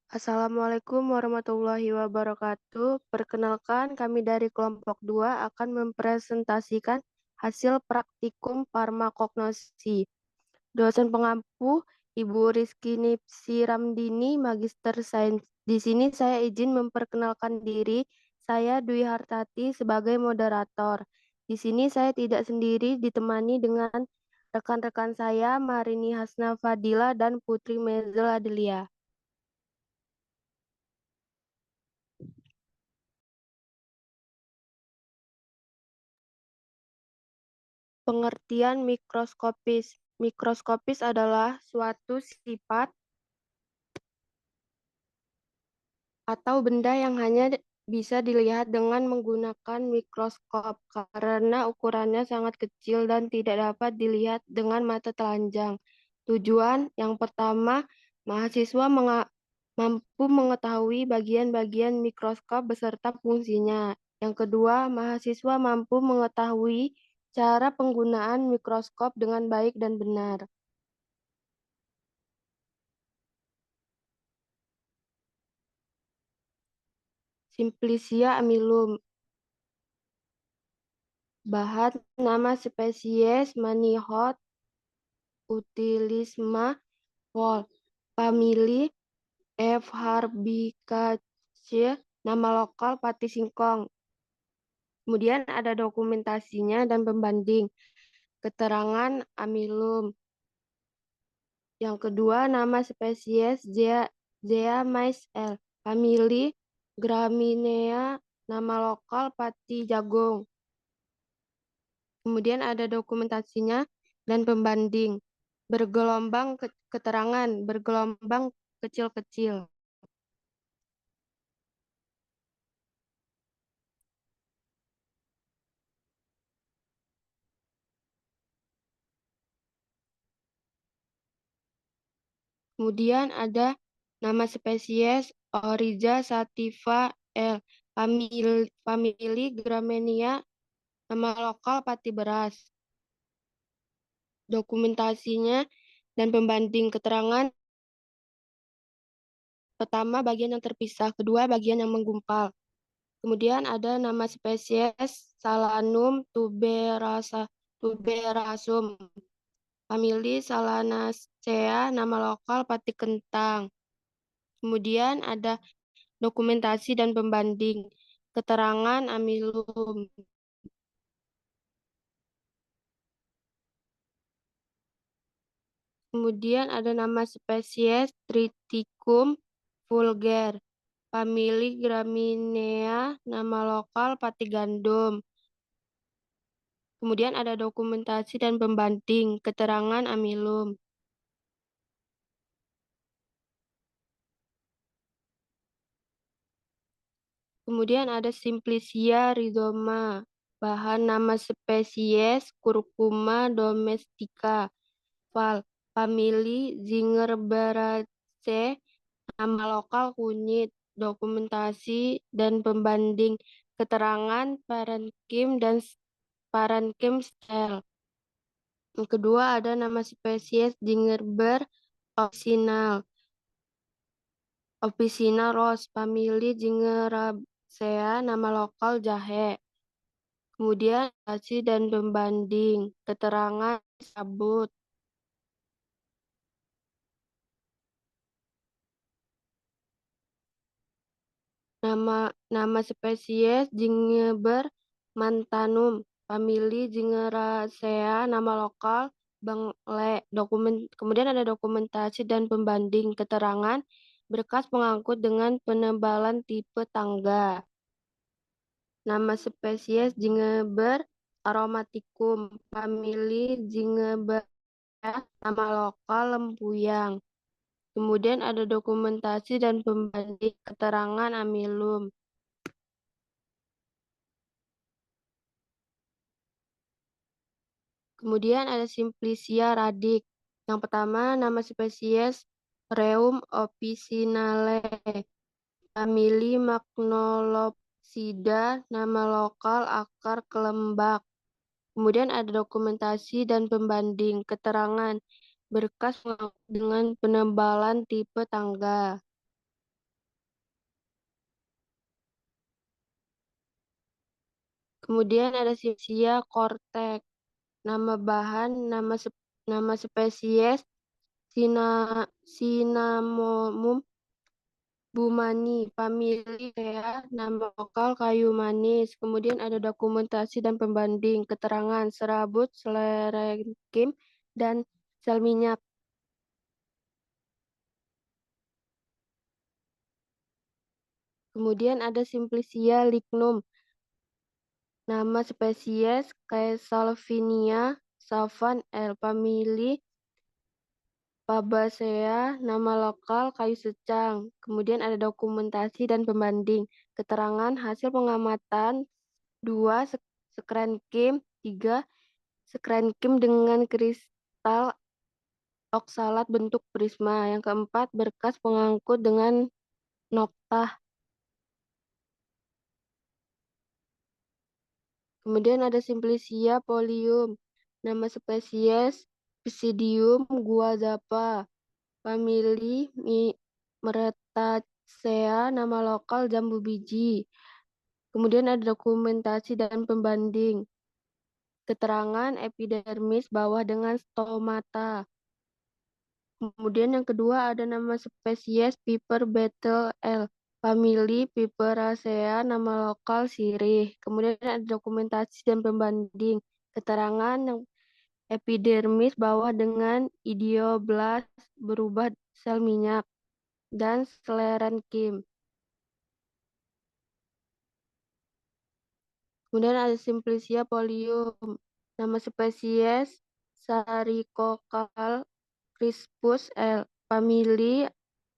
Assalamualaikum warahmatullahi wabarakatuh. Perkenalkan, kami dari kelompok 2 akan mempresentasikan hasil praktikum farmakognosi. Dosen pengampu Ibu Rizky Nipsi Ramdini, Magister Sains. Di sini saya izin memperkenalkan diri. Saya Dwi Hartati sebagai moderator. Di sini saya tidak sendiri, ditemani dengan rekan-rekan saya, Marini Hasna Fadila dan Putri Mezel Adelia. Pengertian mikroskopis. Mikroskopis adalah suatu sifat atau benda yang hanya bisa dilihat dengan menggunakan mikroskop karena ukurannya sangat kecil dan tidak dapat dilihat dengan mata telanjang. Tujuan yang pertama, mahasiswa mampu mengetahui bagian-bagian mikroskop beserta fungsinya. Yang kedua, mahasiswa mampu mengetahui cara penggunaan mikroskop dengan baik dan benar. Simplicia amylum. Bahan nama spesies Manihot utilisma Vol. Famili F. Harbicaceae. Nama lokal pati singkong. Kemudian ada dokumentasinya dan pembanding. Keterangan amylum. Yang kedua, nama spesies Zea mais L. Famili Graminea. Nama lokal pati jagung. Kemudian ada dokumentasinya dan pembanding. Keterangan bergelombang kecil-kecil. Kemudian ada nama spesies Oryza sativa L. Famili Graminia. Nama lokal pati beras. Dokumentasinya dan pembanding keterangan. Pertama, bagian yang terpisah. Kedua, bagian yang menggumpal. Kemudian ada nama spesies Salanum tuberosum. Famili Salanacea. Nama lokal pati kentang. Kemudian ada dokumentasi dan pembanding. Keterangan amylum. Kemudian ada nama spesies Triticum vulgar. Famili Graminea. Nama lokal pati gandum. Kemudian ada dokumentasi dan pembanding. Keterangan amylum. Kemudian ada Simplicia rhizoma. Bahan nama spesies Curcuma domestica. Val. Famili Zingerberaceae. Nama lokal kunyit. Dokumentasi dan pembanding. Keterangan parenkim dan parenkim stel. Yang kedua ada nama spesies Zingerber officinal Ross. Famili Zingeracea. Nama lokal jahe. Kemudian hasil dan pembanding. Keterangan sabut. Nama spesies Zingiber mantanum. Famili Zingeracea. Nama lokal bengle. Kemudian ada dokumentasi dan pembanding. Keterangan berkas pengangkut dengan penebalan tipe tangga. Nama spesies Zingiber aromaticum. Famili Zingiber. Nama lokal lempuyang. Kemudian ada dokumentasi dan pembanding. Keterangan amylum. Kemudian ada Simplicia radix. Yang pertama, nama spesies Rheum officinale. Famili Magnolopsida. Nama lokal akar kelembak. Kemudian ada dokumentasi dan pembanding. Keterangan berkas dengan penebalan tipe tangga. Kemudian ada Sipsia cortex. Nama bahan, nama spesies, Cinnamomum bumani, famili ya, nama lokal kayu manis. Kemudian ada dokumentasi dan pembanding, keterangan serabut, selenkim, dan sel minyak. Kemudian ada Simplicia lignum, nama spesies Caesalvinia savan L. Famili Fabaceae, nama lokal kayu secang. Kemudian ada dokumentasi dan pembanding, keterangan hasil pengamatan 2. Skrenkim 3. Skrenkim dengan kristal oksalat bentuk prisma. Yang keempat, berkas pengangkut dengan noktah. Kemudian ada Simplicia polium, nama spesies Pisidium guazapa, famili Myrtacea, nama lokal jambu biji. Kemudian ada dokumentasi dan pembanding, keterangan epidermis bawah dengan stomata. Kemudian yang kedua ada nama spesies Piper beetle L. Famili Piperacea, nama lokal sirih. Kemudian ada dokumentasi dan pembanding, keterangan yang epidermis bawah dengan idioblast berubah sel minyak dan sklerenkim. Kemudian ada Simplicia polium, nama spesies Saricoccal crispus L. Famili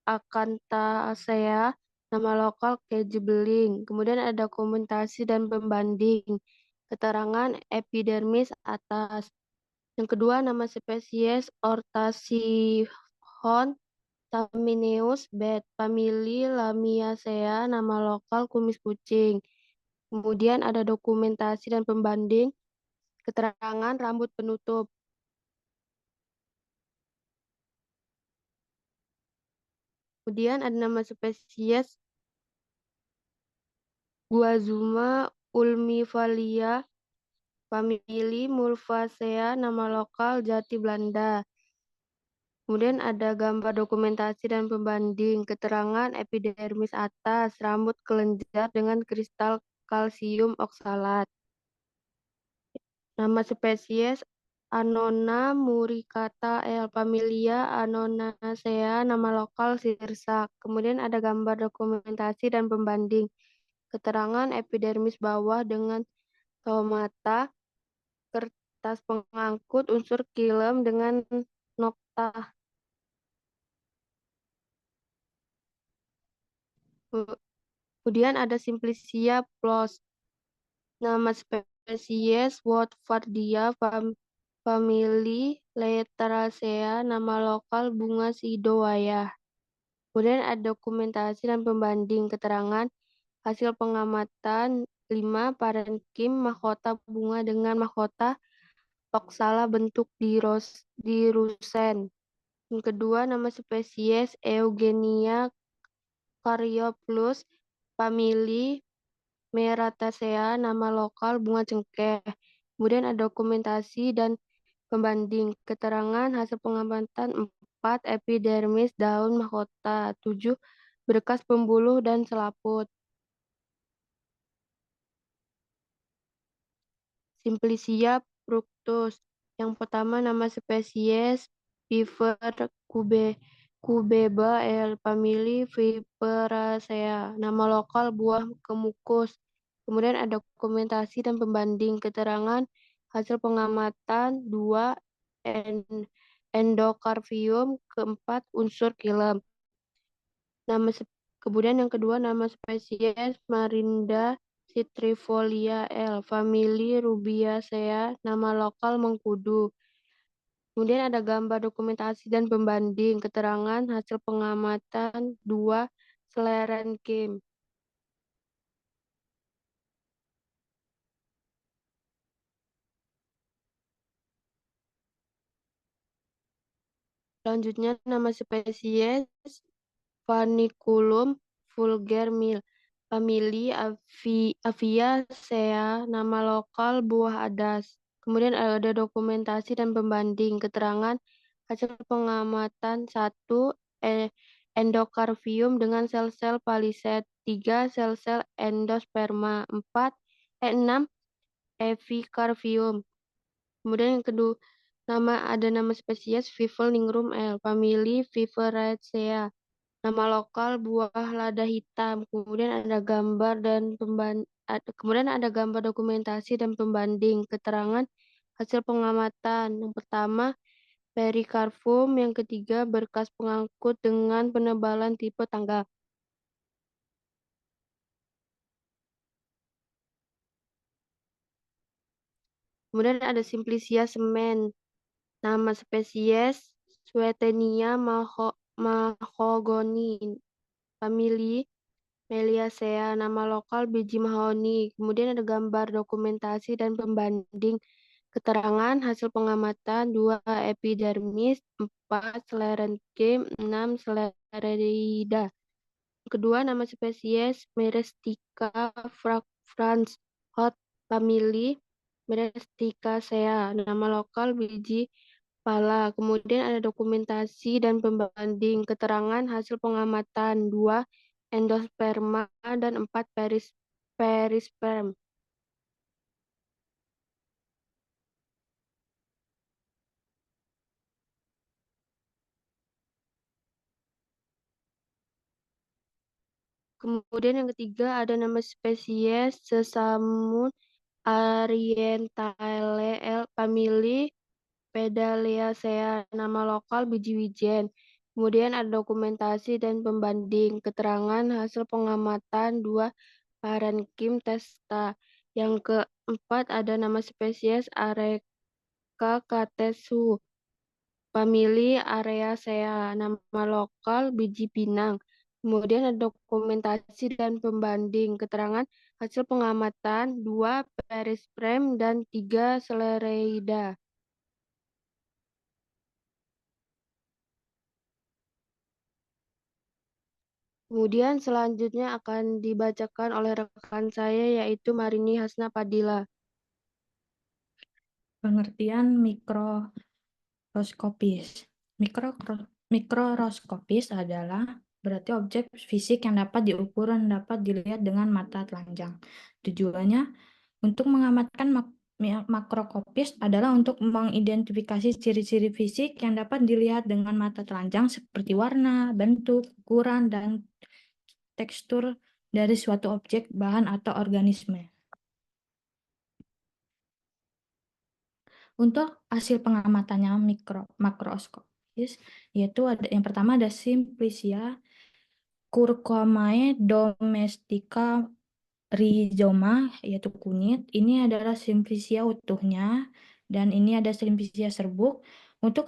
Acanthaceae, nama lokal keju beling. Kemudian ada dokumentasi dan pembanding, keterangan epidermis atas. Yang kedua nama spesies Orthasiphon Tamineus bet. Famili Lamiaceae, nama lokal kumis kucing. Kemudian ada dokumentasi dan pembanding, keterangan rambut penutup. Kemudian ada nama spesies Guazuma ulmivalia, famili Mulvacea, nama lokal Jati Belanda. Kemudian ada gambar dokumentasi dan pembanding, keterangan epidermis atas, rambut kelenjar dengan kristal kalsium oksalat. Nama spesies Annona muricata L. Familia Annonacea, nama lokal sirsak. Kemudian ada gambar dokumentasi dan pembanding, keterangan epidermis bawah dengan stomata, kertas pengangkut unsur kilem dengan noktah. Kemudian ada Simplicia plos, nama spesies Watfordia famili Lateracea, nama lokal bunga sidowaya. Kemudian ada dokumentasi dan pembanding, keterangan hasil pengamatan 5. Parenkim mahkota bunga dengan mahkota oksala bentuk dirusen. Yang kedua nama spesies Eugenia caryophyllus, famili Meratacea, nama lokal bunga cengkeh. Kemudian ada dokumentasi dan pembanding, keterangan hasil pengamatan 4. Epidermis daun mahkota. 7. Berkas pembuluh dan selaput. Simplicia fructus. Yang pertama nama spesies Viver cubeba L. Famili Viperacea, nama lokal buah kemukus. Kemudian ada dokumentasi dan pembanding, keterangan hasil pengamatan 2. Endocarpium, keempat unsur kilem. Kemudian yang kedua nama spesies Marinda citrifolia L. Famili Rubiaceae, nama lokal mengkudu. Kemudian ada gambar dokumentasi dan pembanding, keterangan hasil pengamatan 2. Sklerenkim. Selanjutnya nama spesies Paniculum vulgar Mill. famili Aviaceae, nama lokal buah adas. Kemudian ada dokumentasi dan pembanding. Keterangan hasil pengamatan 1, endokarpium dengan sel-sel palisade. 3, sel-sel endosperma. 6, epikarpium. Kemudian yang kedua, ada nama spesies Vivel nigrum L. Famili Viveraceae. Nama lokal buah lada hitam. Kemudian ada gambar dokumentasi dan pembanding. Keterangan hasil pengamatan. Yang pertama, perikarpum. Yang ketiga, berkas pengangkut dengan penebalan tipe tangga. Kemudian ada Simplicia semen. Nama spesies Swietenia mahogoni. Famili Meliaceae, nama lokal biji mahoni. Kemudian ada gambar dokumentasi dan pembanding. Keterangan hasil pengamatan 2, epidermis. 4, sclerenchyme. 6, sclerida. Kedua, nama spesies Merestica Frans Hot. Famili Meresticaceae, nama lokal biji pala. Kemudian ada dokumentasi dan pembanding. Keterangan hasil pengamatan 2, endosperma dan 4, perisperm. Kemudian yang ketiga ada nama spesies Sesamum arientale L. Famili Pedaleacea, nama lokal biji wijen. Kemudian ada dokumentasi dan pembanding. Keterangan hasil pengamatan 2, Parenchyma testa. Yang keempat ada nama spesies Areca catesu. Famili Areaceae, nama lokal biji pinang. Kemudian ada dokumentasi dan pembanding. Keterangan hasil pengamatan 2, perisperm dan 3, sclereida. Kemudian selanjutnya akan dibacakan oleh rekan saya yaitu Marini Hasna Padilla. Pengertian mikroroskopis. Mikroroskopis adalah berarti objek fisik yang dapat diukur dan dapat dilihat dengan mata telanjang. Tujuannya untuk mengamatkan makroskopis adalah untuk mengidentifikasi ciri-ciri fisik yang dapat dilihat dengan mata telanjang seperti warna, bentuk, ukuran, dan tekstur dari suatu objek, bahan, atau organisme. Untuk hasil pengamatannya makroskopis, yaitu yang pertama ada Simplicia curcumae domestica rhizoma, yaitu kunyit. Ini adalah Simplicia utuhnya, dan ini ada Simplicia serbuk. Untuk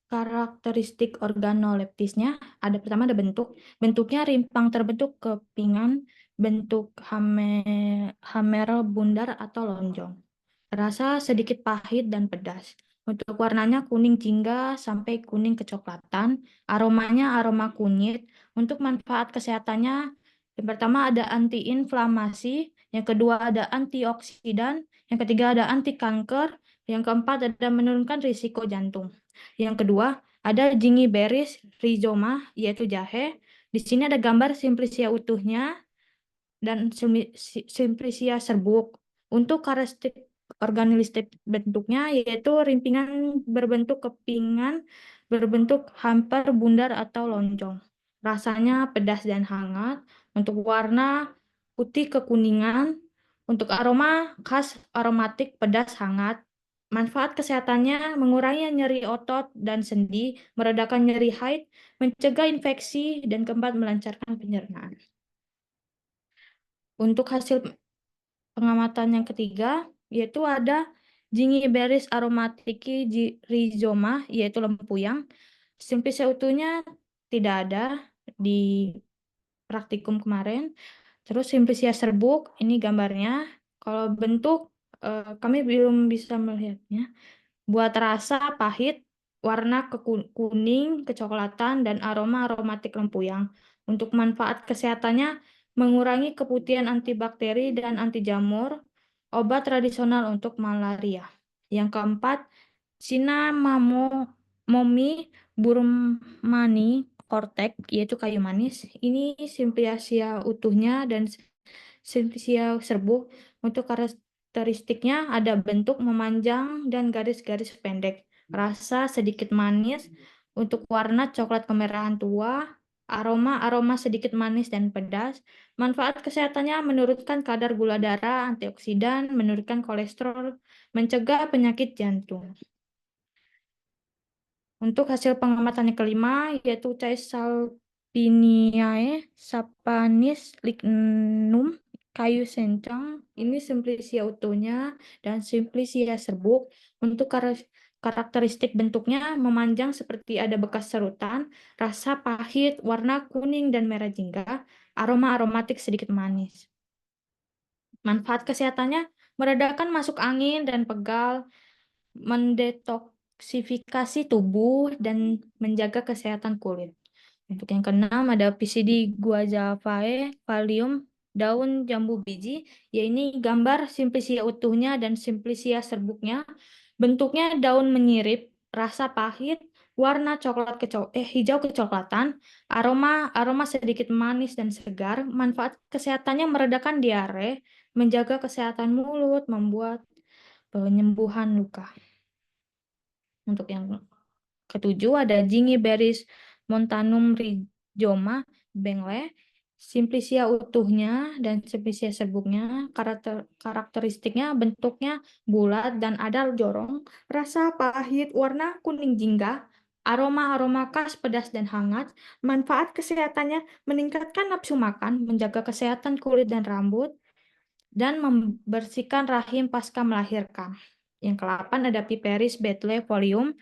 karakteristik organoleptisnya, pertama ada bentuknya rimpang terbentuk kepingan, bentuk hammer bundar atau lonjong. Rasa sedikit pahit dan pedas. Untuk warnanya kuning jingga sampai kuning kecoklatan. Aromanya aroma kunyit. Untuk manfaat kesehatannya, yang pertama ada antiinflamasi, yang kedua ada antioksidan, yang ketiga ada anti kanker, yang keempat ada menurunkan risiko jantung. Yang kedua ada Gingiberries rhizoma, yaitu jahe. Di sini ada gambar Simplicia utuhnya dan Simplicia serbuk. Untuk karakteristik organistik bentuknya yaitu rimpingan berbentuk kepingan, berbentuk hamper bundar atau lonjong. Rasanya pedas dan hangat. Untuk warna putih kekuningan. Untuk aroma khas aromatik pedas hangat. Manfaat kesehatannya mengurangi nyeri otot dan sendi, meredakan nyeri haid, mencegah infeksi, dan keempat melancarkan pencernaan. Untuk hasil pengamatan yang ketiga, yaitu ada Gingiberries aromatiki rhizoma, yaitu lempuyang. Simplicia utuhnya tidak ada di praktikum kemarin. Terus Simplicia serbuk, ini gambarnya. Kalau bentuk, kami belum bisa melihatnya. Buat rasa pahit, warna kuning, kecoklatan, dan aroma aromatik lempuyang. Untuk manfaat kesehatannya, mengurangi keputihan antibakteri dan anti jamur, obat tradisional untuk malaria. Yang keempat, Cinnamomum burmani cortec, yaitu kayu manis. Ini Simpliacia utuhnya dan Simplicia serbuk. Untuk karakteristiknya ada bentuk memanjang dan garis-garis pendek. Rasa sedikit manis. Untuk warna coklat kemerahan tua. Aroma sedikit manis dan pedas. Manfaat kesehatannya menurunkan kadar gula darah, antioksidan, menurunkan kolesterol, mencegah penyakit jantung. Untuk hasil pengamatan yang kelima, yaitu Caesalpiniae saponis lignum, kayu sencang. Ini Simplicia utuhnya dan Simplicia serbuk. Untuk karakteristik bentuknya memanjang seperti ada bekas serutan, rasa pahit, warna kuning dan merah jingga, aroma aromatik sedikit manis. Manfaat kesehatannya meredakan masuk angin dan pegal, mendetoksifikasi tubuh, dan menjaga kesehatan kulit. Untuk yang keenam ada PCD guajavae Pallium, daun jambu biji. Ya, ini gambar Simplicia utuhnya dan Simplicia serbuknya. Bentuknya daun menyirip, rasa pahit, warna hijau kecoklatan, aroma sedikit manis dan segar. Manfaat kesehatannya meredakan diare, menjaga kesehatan mulut, membuat penyembuhan luka. Untuk yang ketujuh ada Zingiberis montanum rhizoma Bengle, Simplicia utuhnya dan Simplicia serbuknya. Karakteristiknya bentuknya bulat dan ada jorong, rasa pahit, warna kuning jingga, aroma khas pedas dan hangat. Manfaat kesehatannya meningkatkan nafsu makan, menjaga kesehatan kulit dan rambut, dan membersihkan rahim pasca melahirkan. Yang ke-8 ada Piperis betle folium.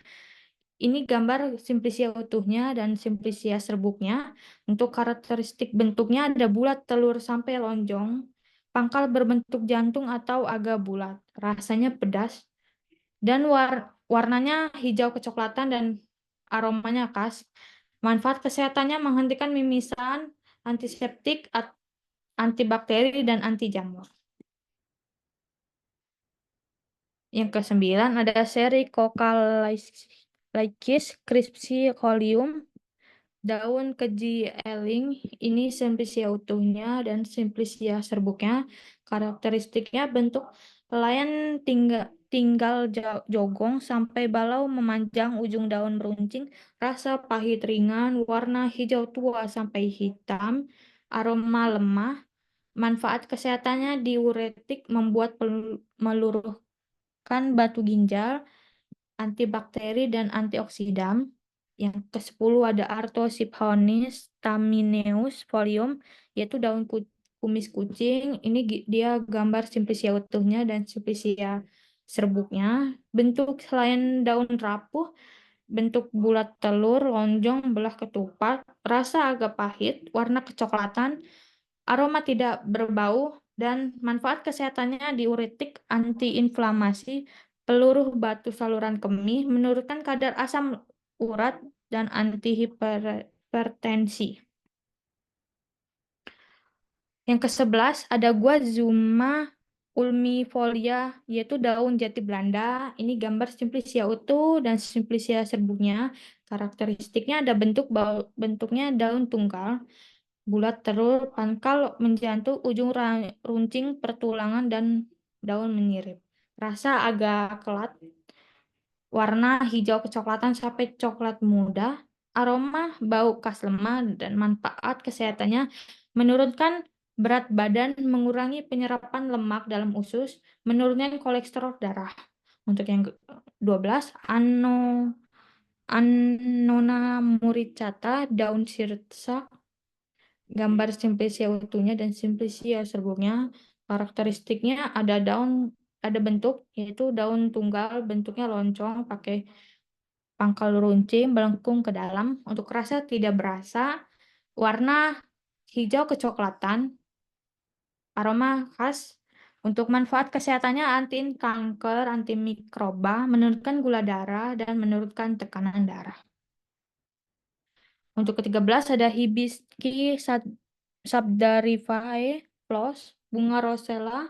Ini gambar Simplicia utuhnya dan Simplicia serbuknya. Untuk karakteristik bentuknya ada bulat telur sampai lonjong, pangkal berbentuk jantung atau agak bulat. Rasanya pedas dan warnanya hijau kecoklatan dan aromanya khas. Manfaat kesehatannya menghentikan mimisan, antiseptik, antibakteri, dan anti jamur. Yang ke-9 ada seri Coccolaichis crispifolium, daun keji eling. Ini Simplicia utuhnya dan Simplicia serbuknya. Karakteristiknya bentuk layan tinggal jogong sampai balau memanjang, ujung daun meruncing, rasa pahit ringan, warna hijau tua sampai hitam, aroma lemah. Manfaat kesehatannya diuretik, membuat meluruh batu ginjal, antibakteri, dan antioksidan. Yang ke-10 ada Artosiphonis tamineus folium, yaitu daun kumis kucing. Ini dia gambar Simplicia utuhnya dan Simplicia serbuknya. Bentuk selain daun rapuh, bentuk bulat telur, lonjong, belah ketupat, rasa agak pahit, warna kecoklatan, aroma tidak berbau, dan manfaat kesehatannya diuretik, antiinflamasi, peluruh batu saluran kemih, menurunkan kadar asam urat, dan antihipertensi. Yang ke-11 ada Guazuma ulmifolia, yaitu daun jati Belanda. Ini gambar Simplicia utuh dan Simplicia serbuknya. Karakteristiknya ada bentuknya daun tunggal, bulat telur, pangkal menjantung, ujung runcing, pertulangan, dan daun menyirip. Rasa agak kelat, warna hijau kecoklatan sampai coklat muda, aroma bau khas lemah, dan manfaat kesehatannya menurunkan berat badan, mengurangi penyerapan lemak dalam usus, menurunkan kolesterol darah. Untuk yang ke-12, Annona muricata, daun sirsa, gambar Simplicia utuhnya dan Simplicia serbuknya. Karakteristiknya ada bentuk, yaitu daun tunggal, bentuknya loncong, pakai pangkal runcing, melengkung ke dalam. Untuk rasa tidak berasa, warna hijau kecoklatan, aroma khas. Untuk manfaat kesehatannya anti kanker, antimikroba, menurunkan gula darah, dan menurunkan tekanan darah. Untuk ke-13 ada Hibiscus Sabdarifae Flos, bunga rosella.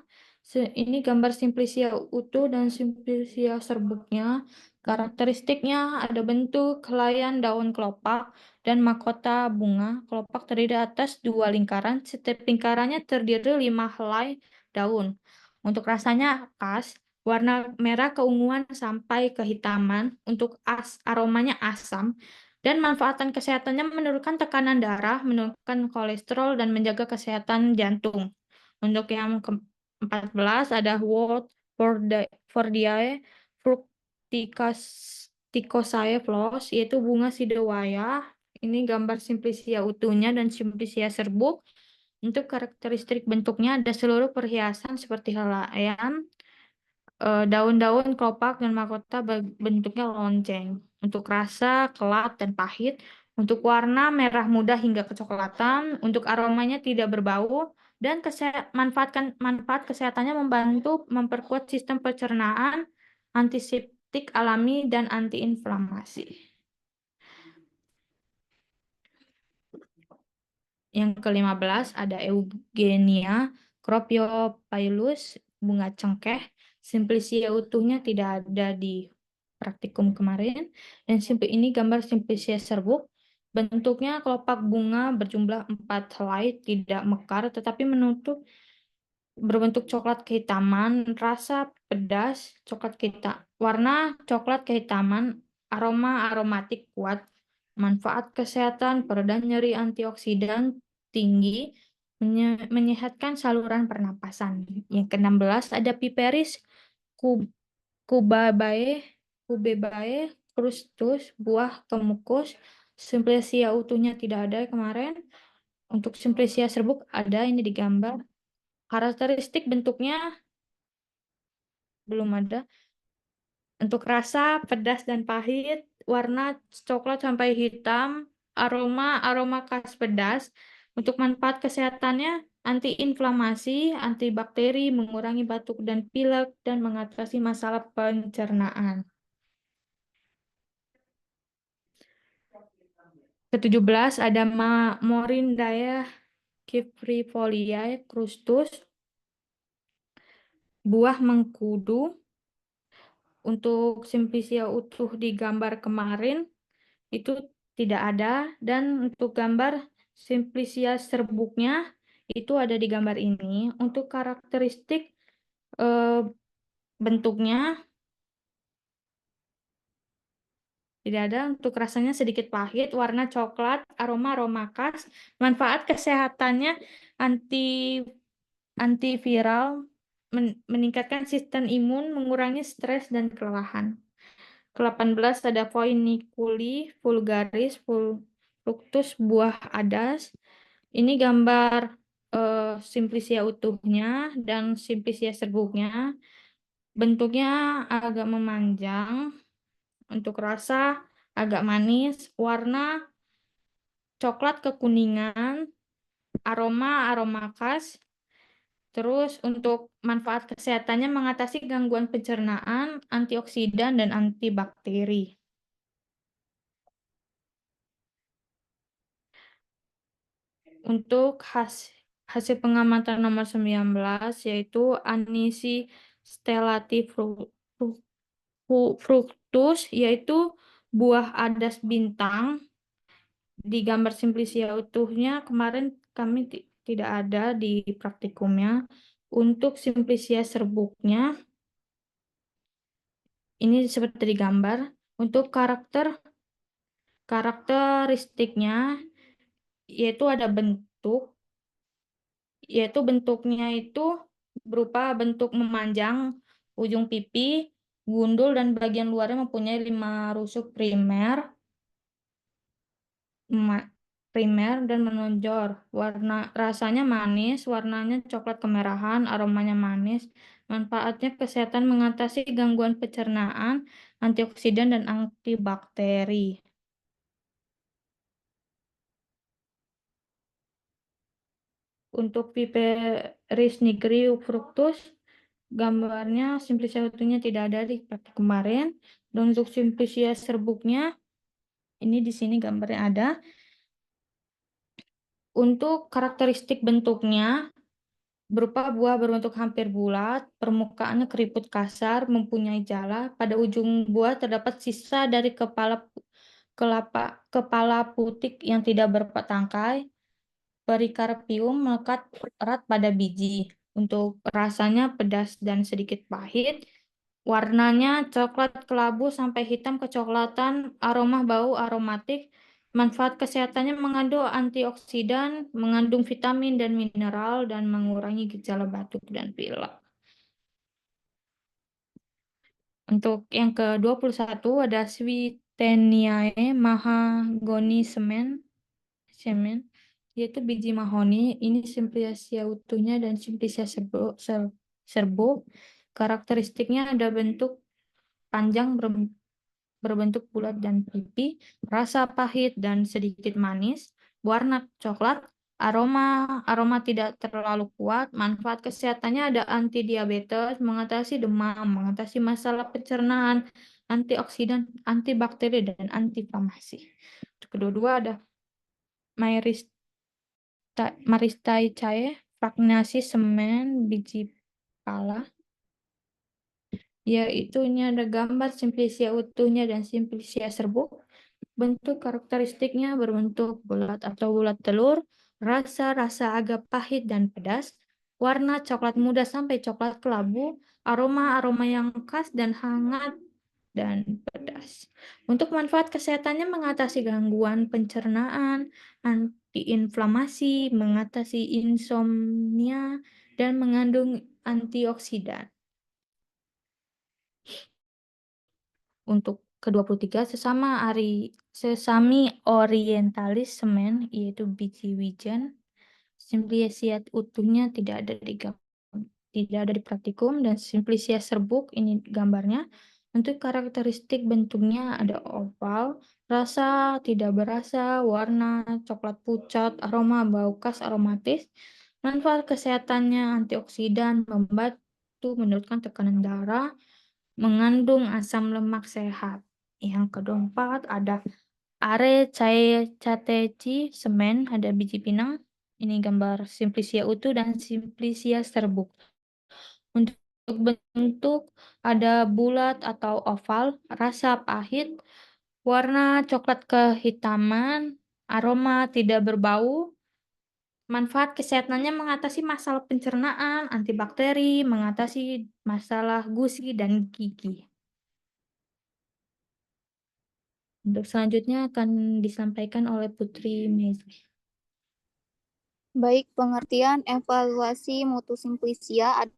Ini gambar simplisia utuh dan simplisia serbuknya. Karakteristiknya ada bentuk helaian daun kelopak dan mahkota bunga. Kelopak terdiri atas 2 lingkaran. Setiap lingkarannya terdiri 5 helai daun. Untuk rasanya khas, warna merah keunguan sampai kehitaman. Untuk aromanya asam. Dan manfaatan kesehatannya menurunkan tekanan darah, menurunkan kolesterol, dan menjaga kesehatan jantung. Untuk yang ke-14 ada Wort Fordiae fructicosae flos, yaitu bunga sidewaya. Ini gambar simplisia utuhnya dan simplisia serbuk. Untuk karakteristik bentuknya ada seluruh perhiasan seperti helaian, daun-daun, kelopak, dan mahkota bentuknya lonceng. Untuk rasa, kelat, dan pahit. Untuk warna, merah muda hingga kecoklatan. Untuk aromanya tidak berbau. Dan manfaat kesehatannya membantu memperkuat sistem pencernaan, antiseptik alami, dan antiinflamasi. Yang ke-15 ada Eugenia Cropiopaeolus, bunga cengkeh. Simplisia utuhnya tidak ada di praktikum kemarin. Dan ini gambar simplisia serbuk. Bentuknya kelopak bunga berjumlah 4 helai, tidak mekar, tetapi berbentuk coklat kehitaman, rasa pedas, coklat warna coklat kehitaman, aroma aromatik kuat, manfaat kesehatan, peredam nyeri, antioksidan tinggi, menyehatkan saluran pernapasan. Yang ke-16 ada Piperis cubabae, cubabae crustus, buah kemukus. Simplisia utuhnya tidak ada kemarin. Untuk simplisia serbuk ada ini digambar. Karakteristik bentuknya belum ada. Untuk rasa pedas dan pahit, warna coklat sampai hitam, aroma khas pedas. Untuk manfaat kesehatannya antiinflamasi, antibakteri, mengurangi batuk dan pilek, dan mengatasi masalah pencernaan. Ke-17 ada Morindae civrifoliae crustus, buah mengkudu. Untuk simplisia utuh di gambar kemarin itu tidak ada, dan untuk gambar simplisia serbuknya itu ada di gambar ini. Untuk karakteristik bentuknya tidak ada. Untuk rasanya sedikit pahit, warna coklat, aroma khas. Manfaat kesehatannya antiviral, meningkatkan sistem imun, mengurangi stres dan kelelahan. Ke-18 ada Voiniculi vulgaris fructus, buah adas. Ini gambar simplisia utuhnya dan simplisia serbuknya. Bentuknya agak memanjang. Untuk rasa agak manis, warna coklat kekuningan, aroma khas. Terus untuk manfaat kesehatannya mengatasi gangguan pencernaan, antioksidan, dan antibakteri. Untuk hasil pengamatan nomor 19 yaitu Anisi stellati fructus, yaitu buah adas bintang. Di gambar simplisia utuhnya kemarin kami tidak ada di praktikumnya. Untuk simplisia serbuknya ini seperti di gambar. Untuk karakteristiknya yaitu ada bentuknya itu berupa bentuk memanjang, ujung pipi gundul, dan bagian luarnya mempunyai 5 rusuk primer dan menonjol. Rasanya manis, warnanya coklat kemerahan, aromanya manis. Manfaatnya kesehatan, mengatasi gangguan pencernaan, antioksidan, dan antibakteri. Untuk Piperis nigri fructus, gambarnya simplisia utuhnya tidak ada di praktik kemarin. Dan untuk simplisia serbuknya, ini di sini gambarnya ada. Untuk karakteristik bentuknya, berupa buah berbentuk hampir bulat, permukaannya keriput kasar, mempunyai jala. Pada ujung buah terdapat sisa dari kepala putik yang tidak berpetangkai. Perikarpium melekat erat pada biji. Untuk rasanya pedas dan sedikit pahit. Warnanya coklat kelabu sampai hitam kecoklatan, aroma bau aromatik. Manfaat kesehatannya mengandung antioksidan, mengandung vitamin dan mineral, dan mengurangi gejala batuk dan pilek. Untuk yang ke-21 ada Swieteniae mahagoni semen, yaitu biji mahoni. Ini Simplicia utuhnya dan Simplicia serbo. Karakteristiknya ada bentuk panjang berbentuk bulat dan pipi, rasa pahit dan sedikit manis, warna coklat, aroma tidak terlalu kuat. Manfaat kesehatannya ada anti diabetes, mengatasi demam, mengatasi masalah pencernaan, antioksidan, antibakteri, dan antiinflamasi. Kedua-dua ada Myristicae, Fagnasi semen, biji pala. Yaitu ini ada gambar Simplicia utuhnya dan Simplicia serbuk. Bentuk karakteristiknya berbentuk bulat atau bulat telur, rasa agak pahit dan pedas, warna coklat muda sampai coklat kelabu, aroma yang khas dan hangat dan pedas. Untuk manfaat kesehatannya mengatasi gangguan pencernaan, antiinflamasi, mengatasi insomnia, dan mengandung antioksidan. Untuk ke-23 sesami orientalis semen, yaitu biji wijen. Simplicia utuhnya tidak ada di praktikum, dan Simplicia serbuk ini gambarnya. Untuk karakteristik bentuknya ada oval, rasa tidak berasa, warna coklat pucat, aroma bau khas aromatis. Manfaat kesehatannya antioksidan, membantu menurunkan tekanan darah, mengandung asam lemak sehat. Yang ke-24 ada Arecateci semen, ada biji pinang. Ini gambar Simplicia utuh dan Simplicia serbuk. Untuk bentuk ada bulat atau oval, rasa pahit, warna coklat kehitaman, aroma tidak berbau. Manfaat kesehatannya mengatasi masalah pencernaan, antibakteri, mengatasi masalah gusi dan gigi. Untuk selanjutnya akan disampaikan oleh Putri Mezi. Baik, pengertian evaluasi mutu Simplicia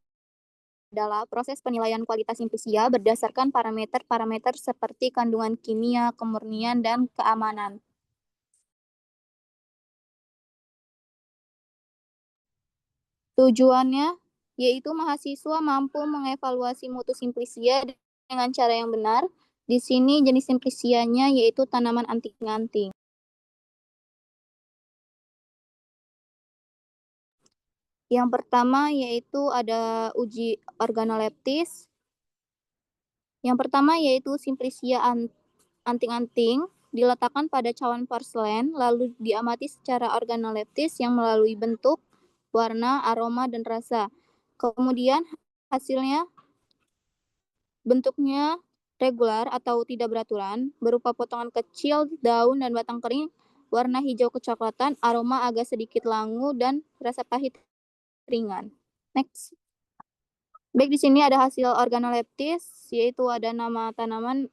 adalah proses penilaian kualitas Simplicia berdasarkan parameter-parameter seperti kandungan kimia, kemurnian, dan keamanan. Tujuannya yaitu mahasiswa mampu mengevaluasi mutu Simplicia dengan cara yang benar. Di sini jenis Simplicianya yaitu tanaman anting-anting. Yang pertama yaitu ada uji organoleptis. Yang pertama yaitu Simplicia anting-anting diletakkan pada cawan porselen lalu diamati secara organoleptis yang melalui bentuk, warna, aroma, dan rasa. Kemudian hasilnya bentuknya regular atau tidak beraturan, berupa potongan kecil, daun, dan batang kering, warna hijau kecoklatan, aroma agak sedikit langu, dan rasa pahit ringan. Next. Baik, di sini ada hasil organoleptis, yaitu ada nama tanaman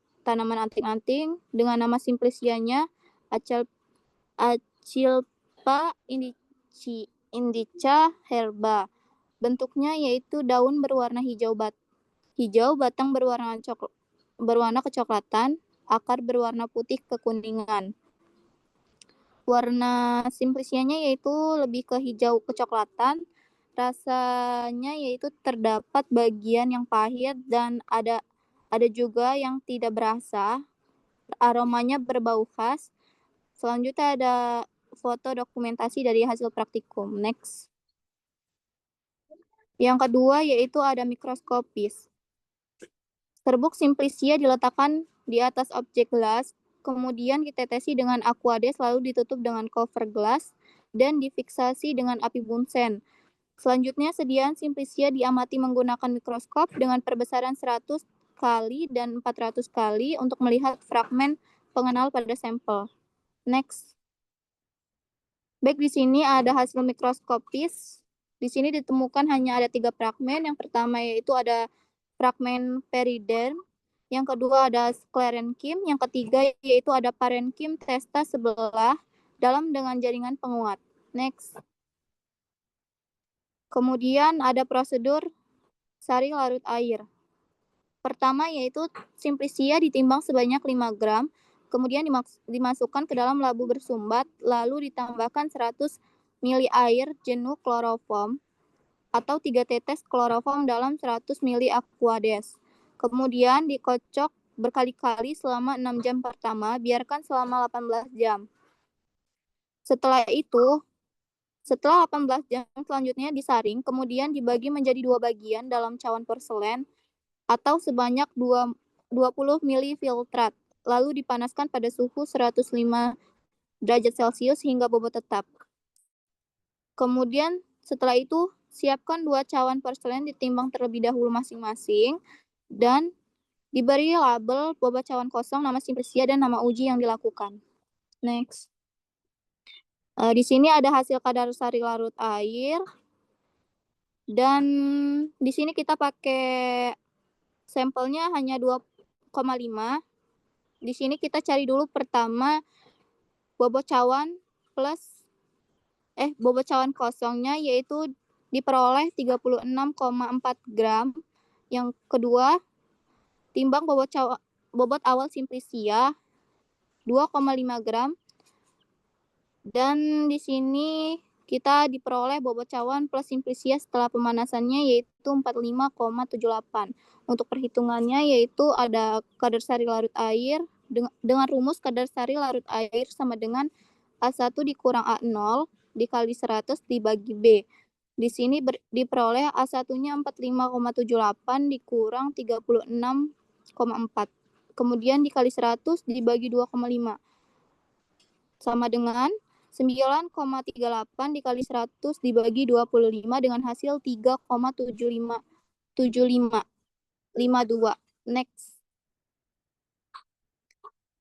anting-anting dengan nama Simplicianya Achilpa indica herba. Bentuknya yaitu daun berwarna hijau, batang berwarna kecoklatan, akar berwarna putih kekuningan. Warna Simplicianya yaitu lebih ke hijau kecoklatan. Rasanya yaitu terdapat bagian yang pahit dan ada juga yang tidak berasa. Aromanya berbau khas. Selanjutnya ada foto dokumentasi dari hasil praktikum. Next. Yang kedua yaitu ada mikroskopis. Serbuk Simplicia diletakkan di atas objek gelas, kemudian ditetesi dengan aquades lalu ditutup dengan cover gelas. dan difiksasi dengan api bunsen. Selanjutnya, sediaan Simplicia diamati menggunakan mikroskop dengan perbesaran 100 kali dan 400 kali untuk melihat fragmen pengenal pada sampel. Next. Baik, di sini ada hasil mikroskopis. Di sini ditemukan hanya ada 3 fragmen. Yang pertama yaitu ada fragmen periderm. Yang kedua ada sklerenkim. Yang ketiga yaitu ada parenkim testa sebelah dalam dengan jaringan penguat. Next. Kemudian ada prosedur sari larut air. Pertama yaitu Simplicia ditimbang sebanyak 5 gram, kemudian dimasukkan ke dalam labu bersumbat, lalu ditambahkan 100 ml air jenuh kloroform atau 3 tetes kloroform dalam 100 ml aquades. Kemudian dikocok berkali-kali selama 6 jam pertama, biarkan selama 18 jam. Setelah 18 jam selanjutnya disaring, kemudian dibagi menjadi 2 bagian dalam cawan porselen atau sebanyak 20 ml filtrat, lalu dipanaskan pada suhu 105 derajat Celcius hingga bobot tetap. Kemudian setelah itu, siapkan 2 cawan porselen ditimbang terlebih dahulu masing-masing dan diberi label bobot cawan kosong, nama Simplicia, dan nama uji yang dilakukan. Next. Di sini ada hasil kadar sari larut air. Dan di sini kita pakai sampelnya hanya 2,5. Di sini kita cari dulu pertama bobot cawan kosongnya yaitu diperoleh 36,4 gram. Yang kedua, timbang bobot awal Simplicia 2,5 gram. Dan di sini kita diperoleh bobot cawan plus Simplicia setelah pemanasannya yaitu 45,78. Untuk perhitungannya yaitu ada kadar sari larut air dengan rumus kadar sari larut air sama dengan A1 dikurang A0 dikali 100 dibagi B. Di sini diperoleh A1-nya 45,78 dikurang 36,4. Kemudian dikali 100 dibagi 2,5. Sama dengan 9,38 dikali 100 dibagi 25 dengan hasil 3,7552. Next.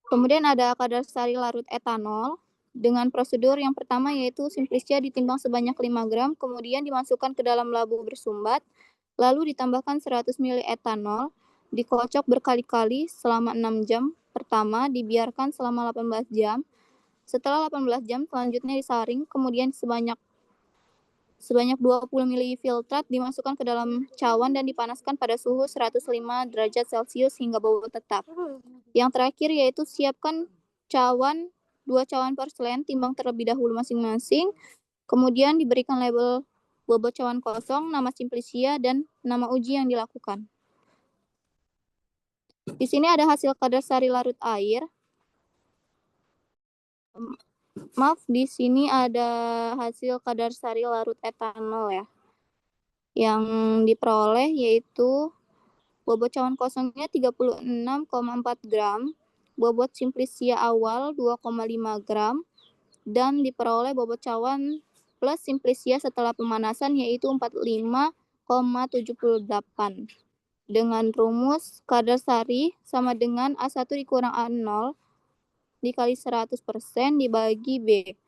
Kemudian ada kadar sari larut etanol dengan prosedur yang pertama yaitu Simplicia ditimbang sebanyak 5 gram, kemudian dimasukkan ke dalam labu bersumbat, lalu ditambahkan 100 ml etanol, dikocok berkali-kali selama 6 jam. Pertama, dibiarkan selama 18 jam. Setelah 18 jam, selanjutnya disaring, kemudian sebanyak 20 ml filtrat dimasukkan ke dalam cawan dan dipanaskan pada suhu 105 derajat Celcius hingga bobot tetap. Yang terakhir yaitu siapkan 2 cawan porselen, timbang terlebih dahulu masing-masing, kemudian diberikan label bobot cawan kosong, nama Simplicia, dan nama uji yang dilakukan. Di sini ada hasil kadar sari larut air. Maaf, di sini ada hasil kadar sari larut etanol ya. Yang diperoleh yaitu bobot cawan kosongnya 36,4 gram, bobot Simplicia awal 2,5 gram, dan diperoleh bobot cawan plus Simplicia setelah pemanasan yaitu 45,78. Dengan rumus kadar sari sama dengan A1 dikurang A0 dikali 100% dibagi B.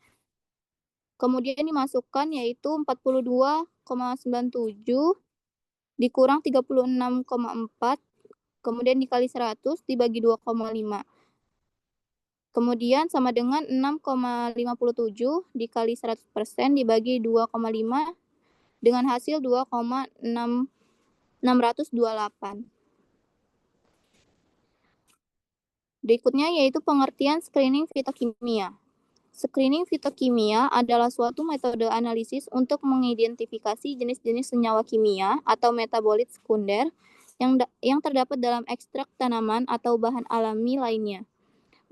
Kemudian dimasukkan yaitu 42,97 dikurang 36,4, kemudian dikali 100 dibagi 2,5. Kemudian sama dengan 6,57 dikali 100% dibagi 2,5 dengan hasil 2,628. Berikutnya yaitu pengertian screening fitokimia. Screening fitokimia adalah suatu metode analisis untuk mengidentifikasi jenis-jenis senyawa kimia atau metabolit sekunder yang terdapat dalam ekstrak tanaman atau bahan alami lainnya.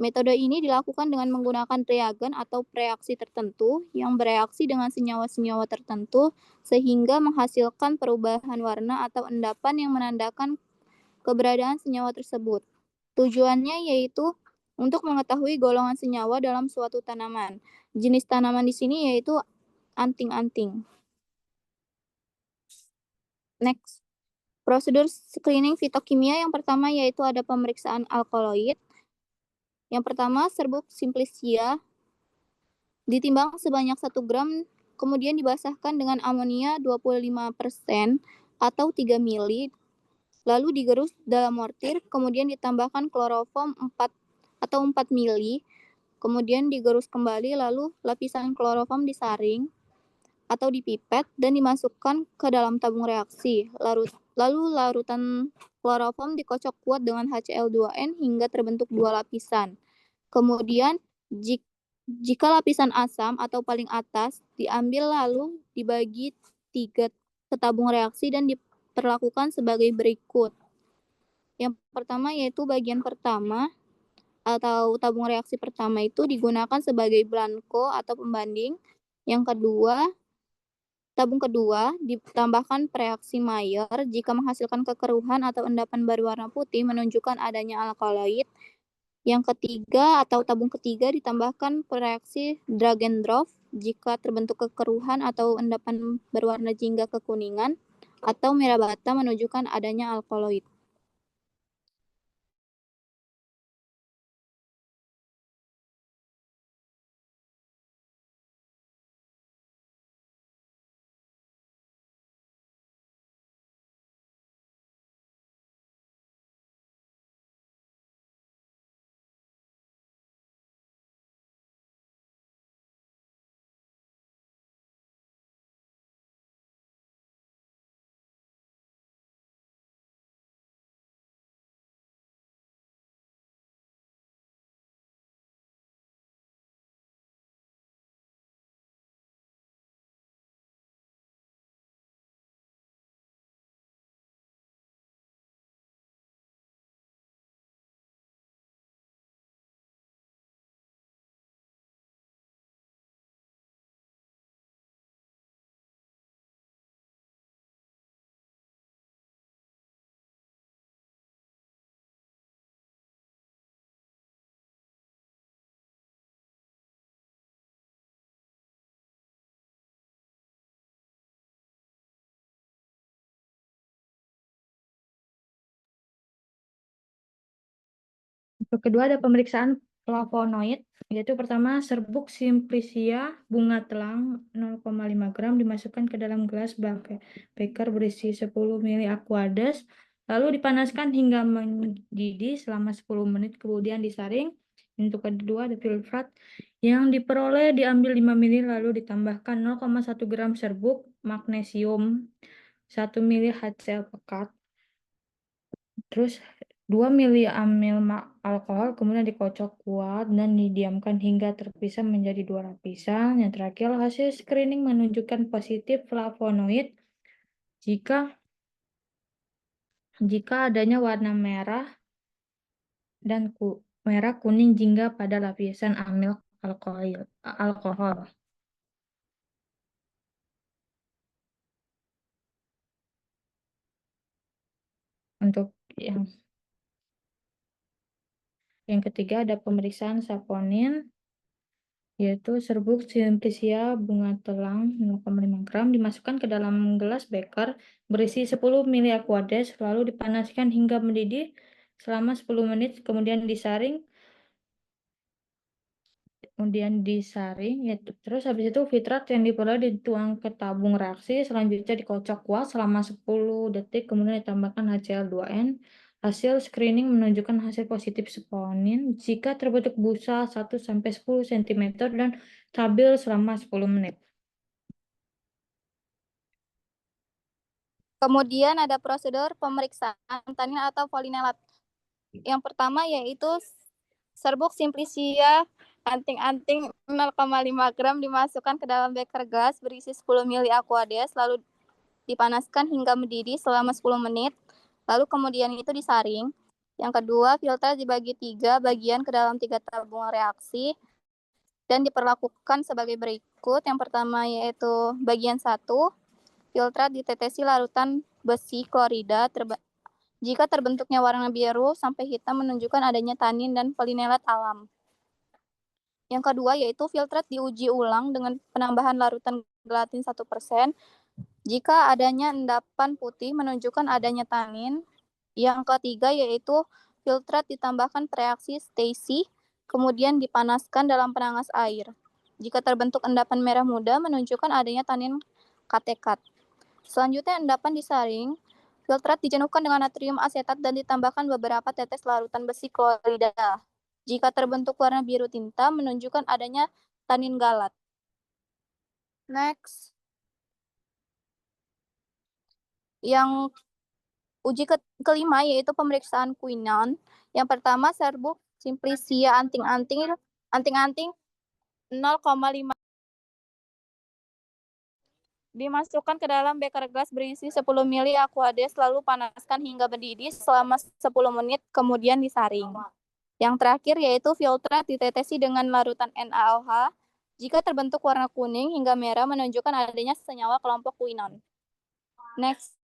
Metode ini dilakukan dengan menggunakan reagen atau reaksi tertentu yang bereaksi dengan senyawa-senyawa tertentu sehingga menghasilkan perubahan warna atau endapan yang menandakan keberadaan senyawa tersebut. Tujuannya yaitu untuk mengetahui golongan senyawa dalam suatu tanaman. Jenis tanaman di sini yaitu anting-anting. Next. Prosedur screening fitokimia yang pertama yaitu ada pemeriksaan alkaloid. Yang pertama, serbuk simplicia ditimbang sebanyak 1 gram, kemudian dibasahkan dengan amonia 25% atau 3 mili, lalu digerus dalam mortir, kemudian ditambahkan kloroform 4 atau 4 mili, kemudian digerus kembali, lalu lapisan kloroform disaring atau dipipet dan dimasukkan ke dalam tabung reaksi. Lalu larutan kloroform dikocok kuat dengan HCl2N hingga terbentuk 2 lapisan. Kemudian jika lapisan asam atau paling atas diambil lalu dibagi 3 ke tabung reaksi dan diperlakukan sebagai berikut. Yang pertama yaitu bagian pertama atau tabung reaksi pertama itu digunakan sebagai blanko atau pembanding. Yang kedua, tabung kedua ditambahkan reaksi Mayer jika menghasilkan kekeruhan atau endapan berwarna putih menunjukkan adanya alkaloid. Yang ketiga atau tabung ketiga ditambahkan reaksi Dragendorf jika terbentuk kekeruhan atau endapan berwarna jingga kekuningan atau merah bata menunjukkan adanya alkaloid. Untuk kedua ada pemeriksaan flavonoid, yaitu pertama serbuk simplicia bunga telang 0,5 gram dimasukkan ke dalam gelas beker berisi 10 ml aqueous, lalu dipanaskan hingga mendidih selama 10 menit kemudian disaring. Untuk kedua ada filtrat yang diperoleh diambil 5 ml lalu ditambahkan 0,1 gram serbuk magnesium 1 ml HCl pekat. Terus 2 mili amil alkohol kemudian dikocok kuat dan didiamkan hingga terpisah menjadi 2 lapisan. Yang terakhir hasil screening menunjukkan positif flavonoid jika adanya warna merah dan merah kuning jingga pada lapisan amil alkohol. Untuk yang ketiga ada pemeriksaan saponin, yaitu serbuk simplicia bunga telang 0,5 gram dimasukkan ke dalam gelas beker berisi 10 ml aqueous lalu dipanaskan hingga mendidih selama 10 menit kemudian disaring terus habis itu filtrat yang diperoleh dituang ke tabung reaksi, selanjutnya dikocok kuat selama 10 detik kemudian ditambahkan HCl2N. Hasil screening menunjukkan hasil positif saponin jika terbentuk busa 1-10 cm dan stabil selama 10 menit. Kemudian ada prosedur pemeriksaan tanin atau folinelat. Yang pertama yaitu serbuk simplicia anting-anting 0,5 gram dimasukkan ke dalam beker gas berisi 10 ml aqueous lalu dipanaskan hingga mendidih selama 10 menit. Lalu kemudian itu disaring. Yang kedua, filter dibagi 3 bagian ke dalam 3 tabung reaksi dan diperlakukan sebagai berikut. Yang pertama yaitu bagian 1, filtrat ditetesi larutan besi klorida Jika terbentuknya warna biru sampai hitam menunjukkan adanya tanin dan polinelat alam. Yang kedua yaitu filtrat diuji ulang dengan penambahan larutan gelatin 1%. Jika adanya endapan putih menunjukkan adanya tanin. Yang ketiga yaitu filtrat ditambahkan reaksi Stacy, kemudian dipanaskan dalam penangas air. Jika terbentuk endapan merah muda menunjukkan adanya tanin katekat. Selanjutnya endapan disaring. Filtrat dijenuhkan dengan natrium asetat dan ditambahkan beberapa tetes larutan besi klorida. Jika terbentuk warna biru tinta, menunjukkan adanya tanin galat. Next. Yang uji kelima yaitu pemeriksaan Quinone. Yang pertama serbuk simplicia anting-anting 0,5 dimasukkan ke dalam beker gas berisi 10 ml aqueous lalu panaskan hingga mendidih selama 10 menit kemudian disaring. Yang terakhir yaitu filtrat ditetesi dengan larutan NaOH. Jika terbentuk warna kuning hingga merah menunjukkan adanya senyawa kelompok quinone. Next.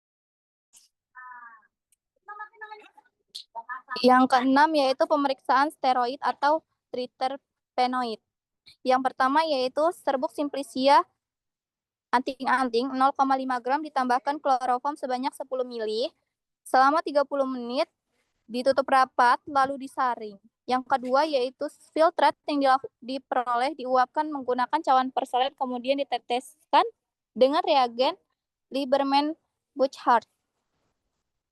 Yang keenam yaitu pemeriksaan steroid atau triterpenoid. Yang pertama yaitu serbuk simplicia anting-anting 0,5 gram ditambahkan kloroform sebanyak 10 ml selama 30 menit ditutup rapat lalu disaring. Yang kedua yaitu filtrat yang diperoleh diuapkan menggunakan cawan perselen kemudian diteteskan dengan reagen Lieberman-Buchardt.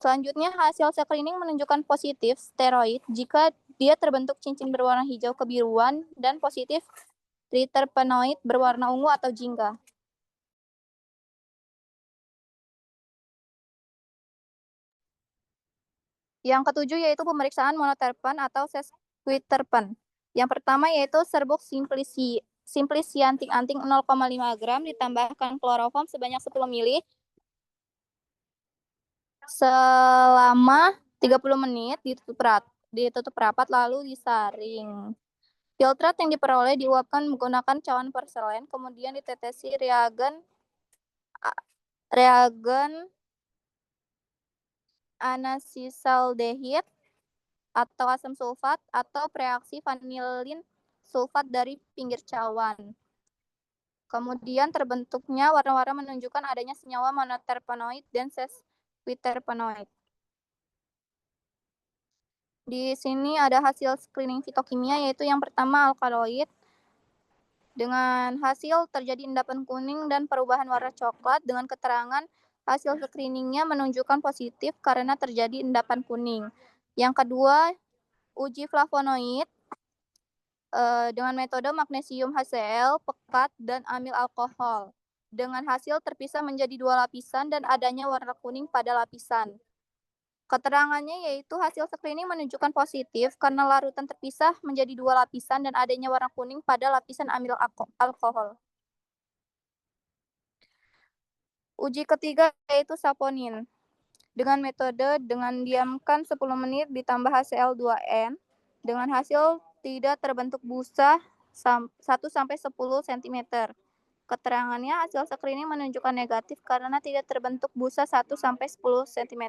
Selanjutnya hasil screening menunjukkan positif steroid jika dia terbentuk cincin berwarna hijau kebiruan dan positif triterpenoid berwarna ungu atau jingga. Yang ketujuh yaitu pemeriksaan monoterpen atau sesquiterpen. Yang pertama yaitu serbuk simplicia anting-anting 0,5 gram ditambahkan kloroform sebanyak 10 ml selama 30 menit ditutup rapat lalu disaring. Filtrat yang diperoleh diuapkan menggunakan cawan porselen kemudian ditetesi reagen anasisaldehid atau asam sulfat atau reaksi vanilin sulfat dari pinggir cawan. Kemudian terbentuknya warna-warna menunjukkan adanya senyawa monoterpenoid dan sesquiterpenoid. Di sini ada hasil screening fitokimia yaitu yang pertama alkaloid. Dengan hasil terjadi endapan kuning dan perubahan warna coklat dengan keterangan hasil screeningnya menunjukkan positif karena terjadi endapan kuning. Yang kedua, uji flavonoid dengan metode magnesium HCl, pekat, dan amil alkohol. Dengan hasil terpisah menjadi 2 lapisan dan adanya warna kuning pada lapisan. Keterangannya yaitu hasil screening menunjukkan positif karena larutan terpisah menjadi 2 lapisan dan adanya warna kuning pada lapisan amil alkohol. Uji ketiga yaitu saponin. Dengan metode dengan diamkan 10 menit ditambah HCl2N dengan hasil tidak terbentuk busa 1-10 cm. Keterangannya hasil screening menunjukkan negatif karena tidak terbentuk busa 1-10 cm.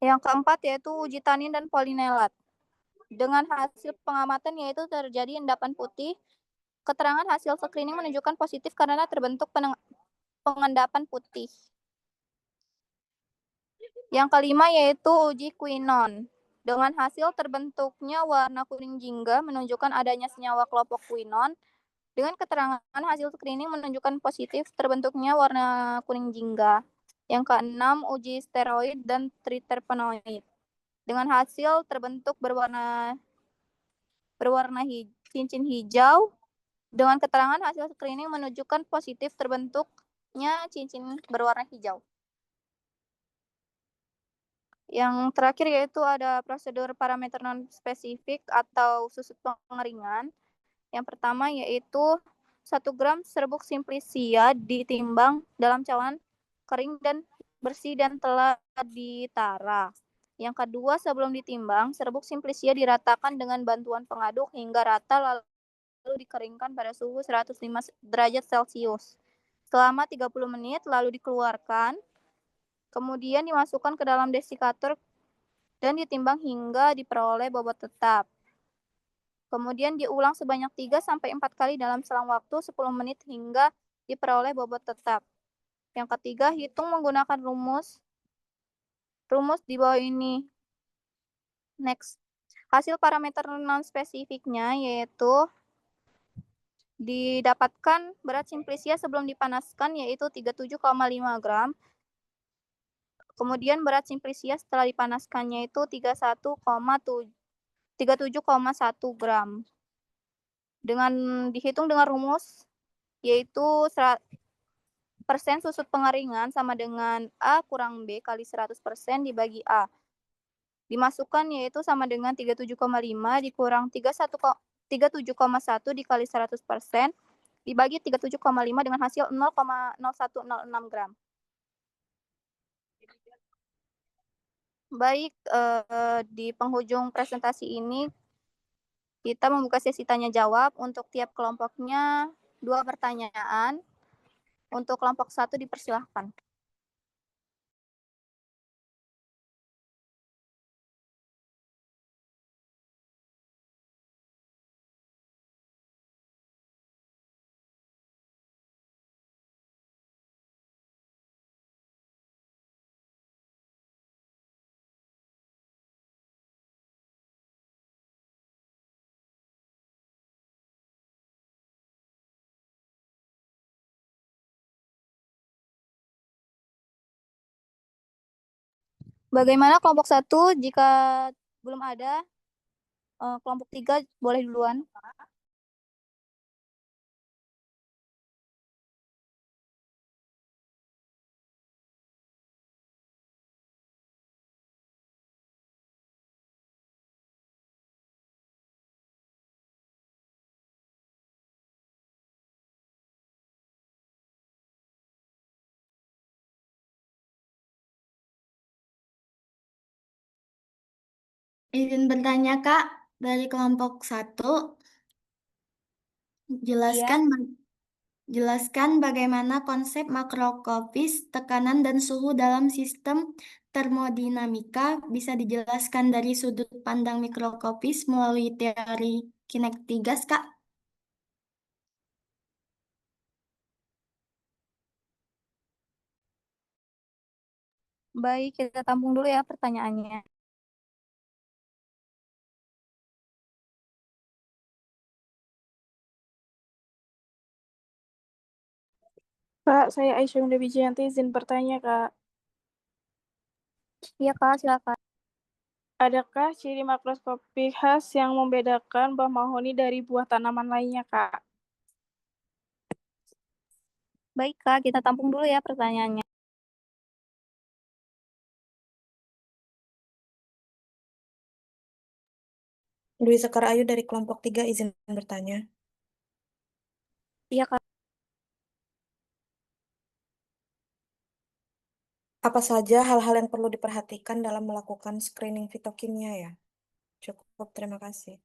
Yang keempat yaitu uji tanin dan polinelat. Dengan hasil pengamatan yaitu terjadi endapan putih. Keterangan hasil screening menunjukkan positif karena terbentuk pengendapan putih. Yang kelima yaitu uji quinone. Dengan hasil terbentuknya warna kuning jingga menunjukkan adanya senyawa kelompok quinone. Dengan keterangan hasil screening menunjukkan positif terbentuknya warna kuning jingga. Yang keenam uji steroid dan triterpenoid. Dengan hasil terbentuk berwarna cincin hijau. Dengan keterangan hasil screening menunjukkan positif terbentuknya cincin berwarna hijau. Yang terakhir yaitu ada prosedur parameter non-spesifik atau susut pengeringan. Yang pertama yaitu 1 gram serbuk simplicia ditimbang dalam cawan kering dan bersih dan telah ditara. Yang kedua, sebelum ditimbang, serbuk simplicia diratakan dengan bantuan pengaduk hingga rata lalu dikeringkan pada suhu 105 derajat Celcius selama 30 menit lalu dikeluarkan. Kemudian dimasukkan ke dalam desikator dan ditimbang hingga diperoleh bobot tetap. Kemudian diulang sebanyak 3-4 kali dalam selang waktu 10 menit hingga diperoleh bobot tetap. Yang ketiga, hitung menggunakan rumus di bawah ini. Next. Hasil parameter non-spesifiknya yaitu didapatkan berat simplisia sebelum dipanaskan yaitu 37,5 gram. Kemudian berat simplisia setelah dipanaskannya itu 37,1 gram. Dengan dihitung dengan rumus yaitu persen susut pengeringan sama dengan A kurang B kali 100% dibagi A. Dimasukkan yaitu sama dengan 37,5 dikurang 37,1 dikali 100% dibagi 37,5 dengan hasil 0,0106 gram. Baik, di penghujung presentasi ini kita membuka sesi tanya jawab untuk tiap kelompoknya 2 pertanyaan. Untuk kelompok 1 dipersilahkan. Bagaimana kelompok 1? Jika belum ada, kelompok 3 boleh duluan. Izin bertanya, Kak, dari kelompok 1, jelaskan jelaskan bagaimana konsep makrokopis, tekanan dan suhu dalam sistem termodinamika bisa dijelaskan dari sudut pandang mikrokopis melalui teori kinetik gas, Kak. Baik, kita tampung dulu ya pertanyaannya. Kak, saya Aisyah Winda Wijayanti, izin bertanya, Kak. Iya, Kak, silakan. Adakah ciri makroskopik khas yang membedakan buah mahoni dari buah tanaman lainnya, Kak? Baik, Kak, kita tampung dulu ya pertanyaannya. Dwi Sekar Ayu dari kelompok 3 izin bertanya. Iya, Kak. Apa saja hal-hal yang perlu diperhatikan dalam melakukan screening fitokimia ya? Cukup, terima kasih.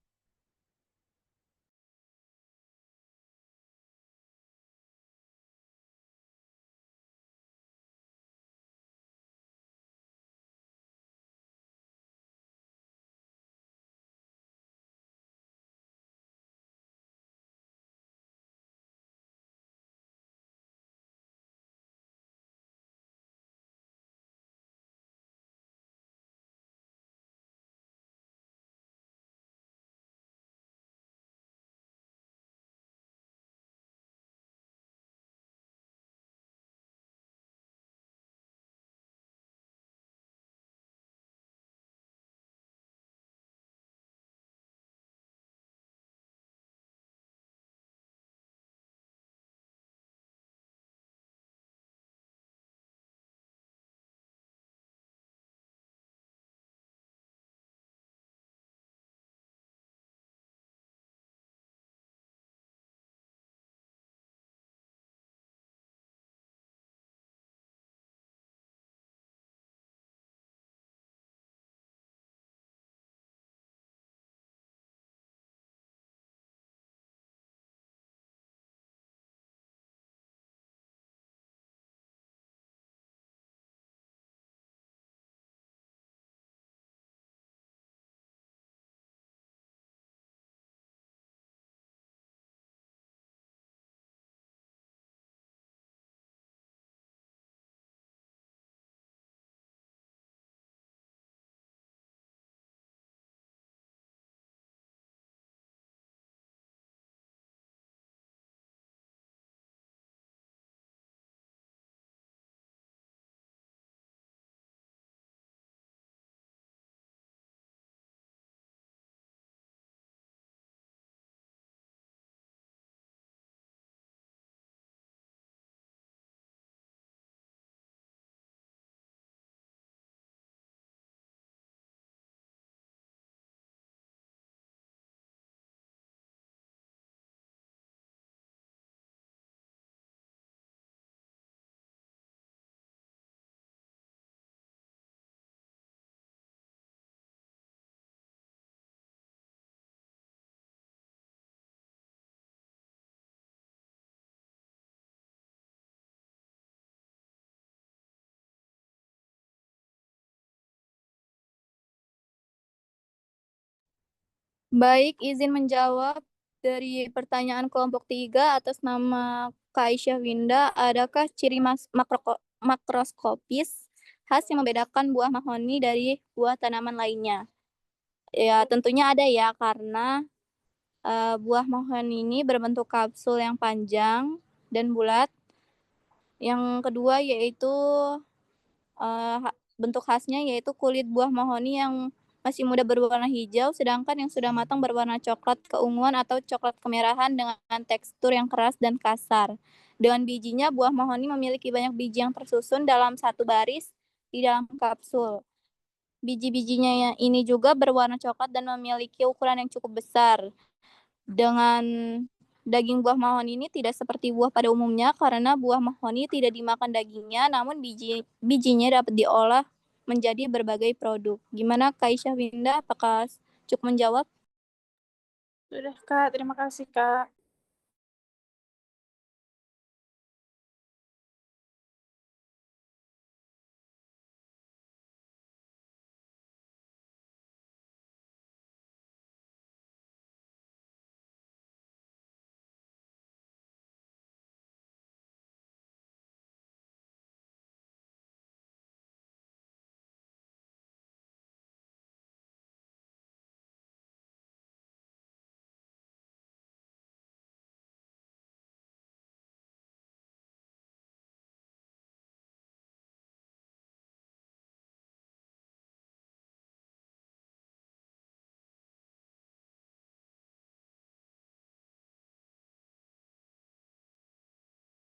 Baik, izin menjawab dari pertanyaan kelompok 3 atas nama Kak Aisyah Winda. Adakah ciri makroskopis khas yang membedakan buah mahoni dari buah tanaman lainnya? Ya, tentunya ada ya, karena buah mahoni ini berbentuk kapsul yang panjang dan bulat. Yang kedua yaitu bentuk khasnya yaitu kulit buah mahoni yang masih muda berwarna hijau, sedangkan yang sudah matang berwarna coklat keunguan atau coklat kemerahan dengan tekstur yang keras dan kasar. Dengan bijinya, buah mahoni memiliki banyak biji yang tersusun dalam satu baris di dalam kapsul. Biji-bijinya ini juga berwarna coklat dan memiliki ukuran yang cukup besar. Dengan daging buah mahoni ini tidak seperti buah pada umumnya karena buah mahoni tidak dimakan dagingnya, namun bijinya dapat diolah menjadi berbagai produk. Gimana Kak Aisyah Winda? Apakah cukup menjawab? Sudah, Kak. Terima kasih, Kak.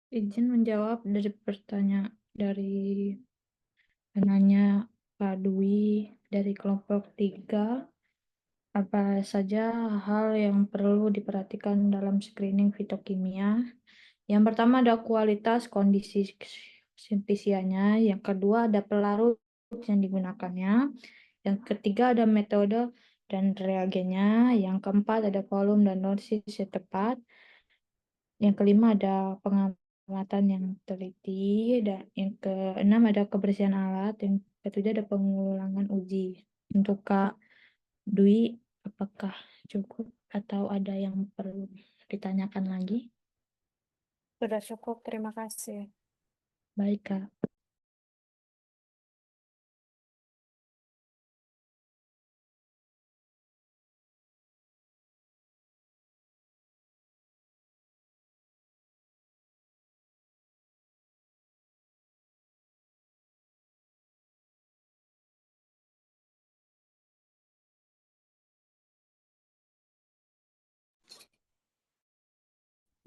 Izin menjawab dari pertanyaan dari penanya Pak Dwi dari kelompok 3. Apa saja hal yang perlu diperhatikan dalam screening fitokimia? Yang pertama ada kualitas kondisi simplisianya, yang kedua ada pelarut yang digunakannya, yang ketiga ada metode dan reagennya, yang keempat ada volume dan dosis yang tepat, yang kelima ada pengamatan yang teliti, dan yang keenam ada kebersihan alat, yang ketujuh ada pengulangan uji. Untuk Kak Dwi, apakah cukup atau ada yang perlu ditanyakan lagi? Sudah cukup, terima kasih. Baik, Kak.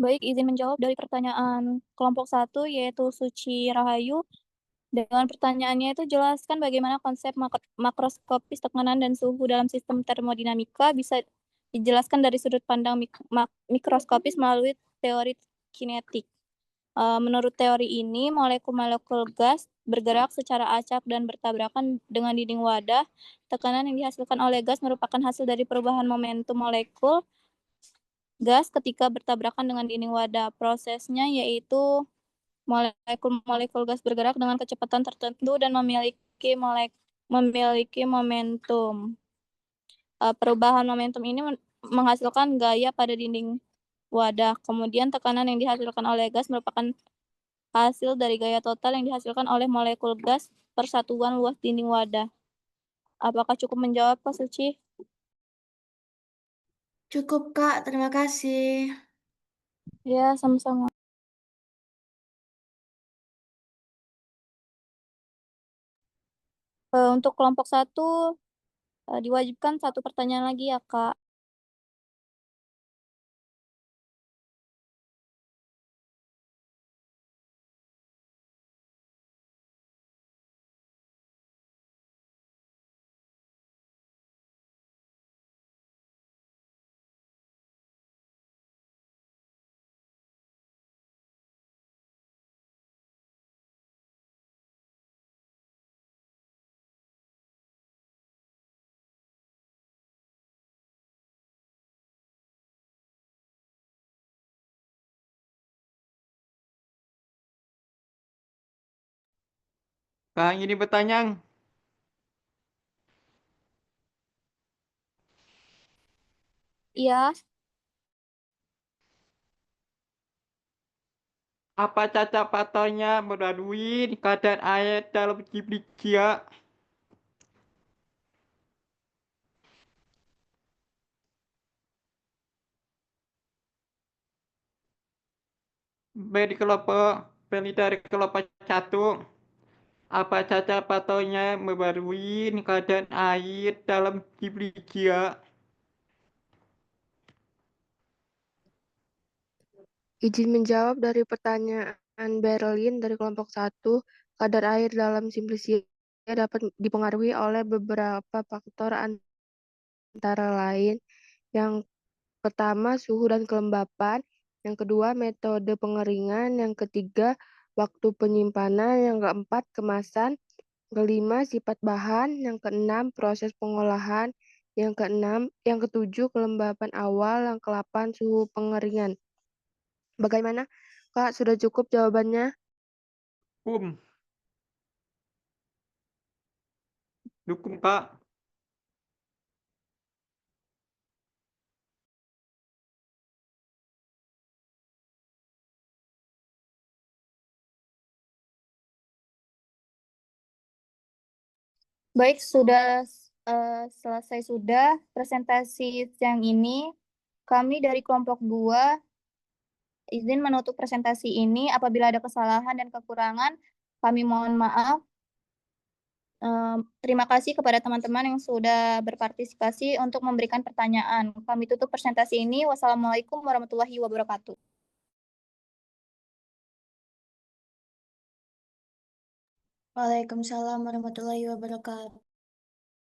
Baik, izin menjawab dari pertanyaan kelompok 1 yaitu Suci Rahayu. Dengan pertanyaannya itu jelaskan bagaimana konsep makroskopis tekanan dan suhu dalam sistem termodinamika bisa dijelaskan dari sudut pandang mikroskopis melalui teori kinetik. Menurut teori ini, molekul-molekul gas bergerak secara acak dan bertabrakan dengan dinding wadah. Tekanan yang dihasilkan oleh gas merupakan hasil dari perubahan momentum molekul gas ketika bertabrakan dengan dinding wadah. Prosesnya yaitu molekul-molekul gas bergerak dengan kecepatan tertentu dan memiliki momentum. Perubahan momentum ini menghasilkan gaya pada dinding wadah. Kemudian tekanan yang dihasilkan oleh gas merupakan hasil dari gaya total yang dihasilkan oleh molekul gas per satuan luas dinding wadah. Apakah cukup menjawab, Kak Suci? Cukup, Kak. Terima kasih. Ya, sama-sama. Untuk kelompok 1, diwajibkan 1 pertanyaan lagi ya, Kak. Kang ini bertanya. Iya, Apa cacat patahnya melalui keadaan air dalam Ciplicea? Beri kelompok pilih dari kelompok 1. Apa cacat patahnya melalui keadaan air dalam Ciplicea? Izin menjawab dari pertanyaan Berlin dari kelompok 1, kadar air dalam simplisia dapat dipengaruhi oleh beberapa faktor antara lain. Yang pertama, suhu dan kelembapan. Yang kedua, metode pengeringan. Yang ketiga, waktu penyimpanan. Yang keempat, kemasan. Kelima, sifat bahan. Yang keenam, proses pengolahan. Yang ketujuh, kelembapan awal. Yang kedelapan, suhu pengeringan. Bagaimana, Kak? Sudah cukup jawabannya? Dukung, Kak. baik, sudah selesai sudah presentasi siang ini. Kami dari kelompok 2 izin menutup presentasi ini. Apabila ada kesalahan dan kekurangan, kami mohon maaf. Terima kasih kepada teman-teman yang sudah berpartisipasi untuk memberikan pertanyaan. Kami tutup presentasi ini. Wassalamualaikum warahmatullahi wabarakatuh. Waalaikumsalam warahmatullahi wabarakatuh.